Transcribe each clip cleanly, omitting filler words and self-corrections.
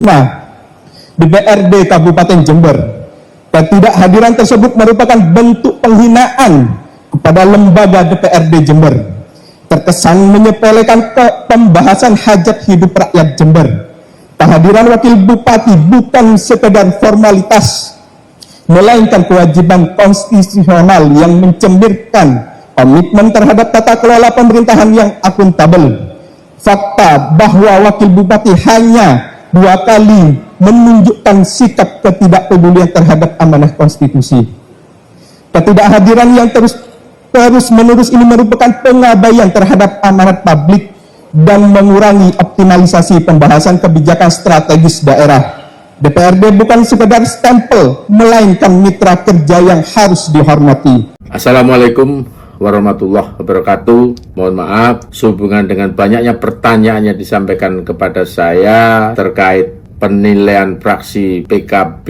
Nah, DPRD Kabupaten Jember. Ketidakhadiran tersebut merupakan bentuk penghinaan kepada lembaga DPRD Jember, terkesan menyepelekan pembahasan hajat hidup rakyat Jember. Kehadiran wakil bupati bukan sekedar formalitas, melainkan kewajiban konstitusional yang mencerminkan komitmen terhadap tata kelola pemerintahan yang akuntabel. Fakta bahwa wakil bupati hanya 2 kali menunjukkan sikap ketidakpedulian terhadap amanah konstitusi. Ketidakhadiran yang terus-menerus ini merupakan pengabaian terhadap amanat publik dan mengurangi optimalisasi pembahasan kebijakan strategis daerah. DPRD bukan sekedar stempel, melainkan mitra kerja yang harus dihormati. Assalamualaikum warahmatullahi wabarakatuh. Mohon maaf sehubungan dengan banyaknya pertanyaan yang disampaikan kepada saya terkait penilaian fraksi PKB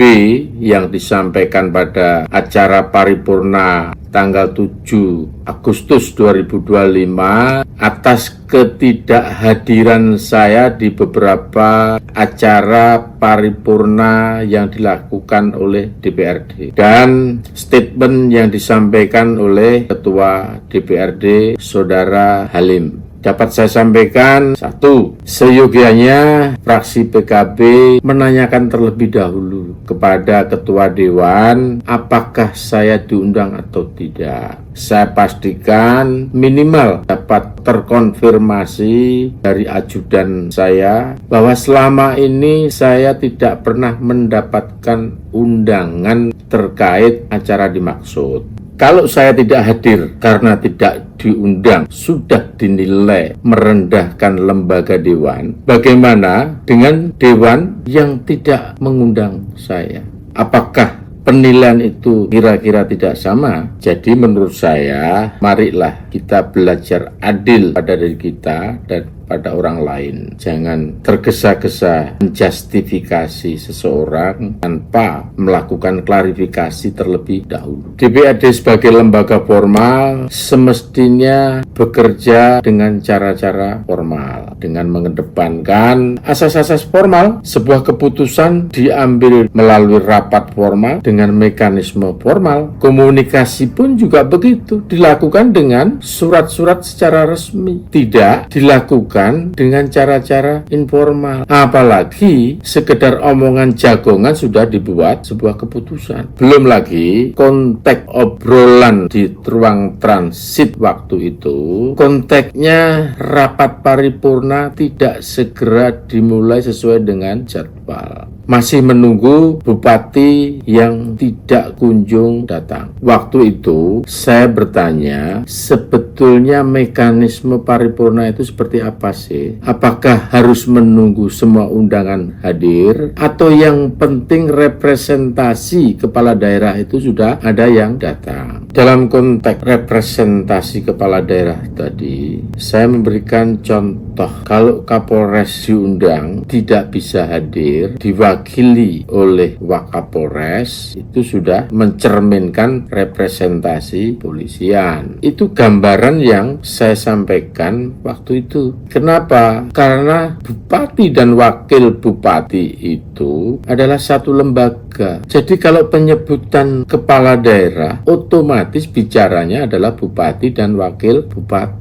yang disampaikan pada acara paripurna tanggal 7 Agustus 2025 atas ketidakhadiran saya di beberapa acara paripurna yang dilakukan oleh DPRD dan statement yang disampaikan oleh Ketua DPRD Saudara Halim. Dapat saya sampaikan, 1. Seyogianya fraksi PKB menanyakan terlebih dahulu kepada Ketua Dewan apakah saya diundang atau tidak. Saya pastikan minimal dapat terkonfirmasi dari ajudan saya bahwa selama ini saya tidak pernah mendapatkan undangan terkait acara dimaksud. Kalau saya tidak hadir karena tidak diundang, sudah dinilai merendahkan lembaga dewan. Bagaimana dengan dewan yang tidak mengundang saya? Apakah penilaian itu kira-kira tidak sama? Jadi menurut saya, marilah kita belajar adil pada diri kita dan pada orang lain. Jangan tergesa-gesa menjustifikasi seseorang tanpa melakukan klarifikasi terlebih dahulu. DPRD sebagai lembaga formal semestinya bekerja dengan cara-cara formal, dengan mengedepankan asas-asas formal. Sebuah keputusan diambil melalui rapat formal dengan mekanisme formal. Komunikasi pun juga begitu, dilakukan dengan surat-surat secara resmi, tidak dilakukan dengan cara-cara informal. Apalagi sekedar omongan jagongan sudah dibuat sebuah keputusan. Belum lagi konteks obrolan di ruang transit waktu itu, konteksnya rapat paripurna tidak segera dimulai sesuai dengan jadwal. Masih menunggu bupati yang tidak kunjung datang. Waktu itu saya bertanya, sebetulnya mekanisme paripurna itu seperti apa sih? Apakah harus menunggu semua undangan hadir? Atau yang penting representasi kepala daerah itu sudah ada yang datang? Dalam konteks representasi kepala daerah tadi, saya memberikan contoh. Kalau Kapolres diundang tidak bisa hadir, diwakili oleh Wakapolres, itu sudah mencerminkan representasi polisian. Itu gambaran yang saya sampaikan waktu itu. Kenapa? Karena bupati dan wakil bupati itu adalah satu lembaga. Jadi kalau penyebutan kepala daerah, otomatis bicaranya adalah bupati dan wakil bupati.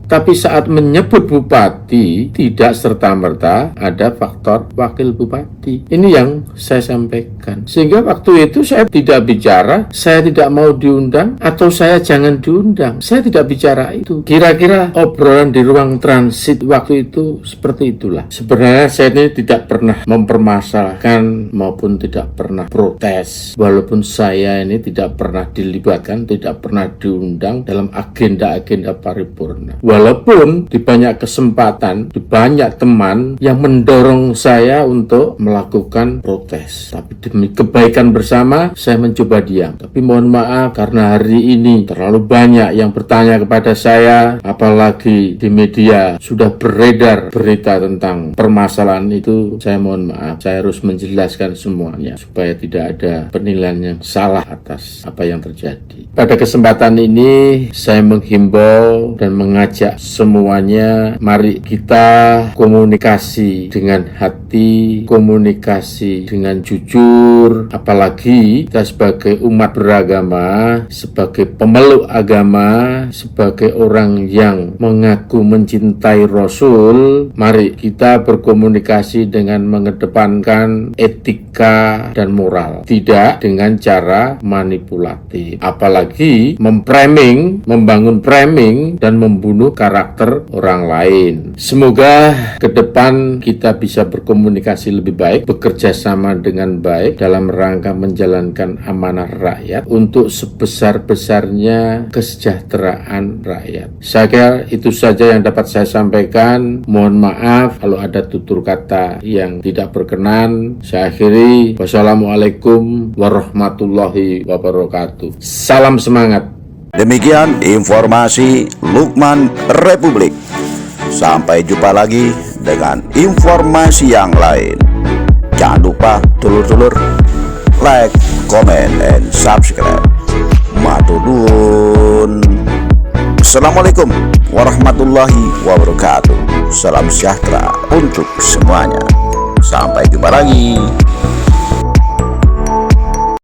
Tapi saat menyebut bupati, tidak serta-merta ada faktor wakil bupati. Ini yang saya sampaikan. Sehingga waktu itu saya tidak bicara, saya tidak mau diundang, atau saya jangan diundang. Saya tidak bicara itu. Kira-kira obrolan di ruang transit waktu itu seperti itulah. Sebenarnya saya ini tidak pernah mempermasalahkan maupun tidak pernah protes. Walaupun saya ini tidak pernah dilibatkan, tidak pernah diundang dalam agenda-agenda paripurna. Walaupun di banyak kesempatan, di banyak teman yang mendorong saya untuk melakukan protes. Tapi demi kebaikan bersama, saya mencoba diam. Tapi mohon maaf, karena hari ini terlalu banyak yang bertanya kepada saya, apalagi di media sudah beredar berita tentang permasalahan itu, saya mohon maaf, saya harus menjelaskan semuanya supaya supaya tidak ada penilaian yang salah atas apa yang terjadi. Pada kesempatan ini saya menghimbau dan mengajak semuanya, mari kita komunikasi dengan hati, komunikasi dengan jujur, apalagi kita sebagai umat beragama, sebagai pemeluk agama, sebagai orang yang mengaku mencintai Rasul, mari kita berkomunikasi dengan mengedepankan etika dan moral, tidak dengan cara manipulatif, apalagi membangun framing dan membunuh karakter orang lain. Semoga ke depan kita bisa berkomunikasi lebih baik, bekerja sama dengan baik dalam rangka menjalankan amanah rakyat untuk sebesar-besarnya kesejahteraan rakyat. Saya kira itu saja yang dapat saya sampaikan. Mohon maaf kalau ada tutur kata yang tidak berkenan. Saya akhiri. Wassalamualaikum warahmatullahi wabarakatuh. Salam semangat. Demikian informasi Lukman Republik. Sampai jumpa lagi dengan informasi yang lain. Jangan lupa dulur-dulur like, comment, and subscribe. Matur nuwun. Assalamualaikum warahmatullahi wabarakatuh. Salam sejahtera untuk semuanya. Sampai jumpa lagi.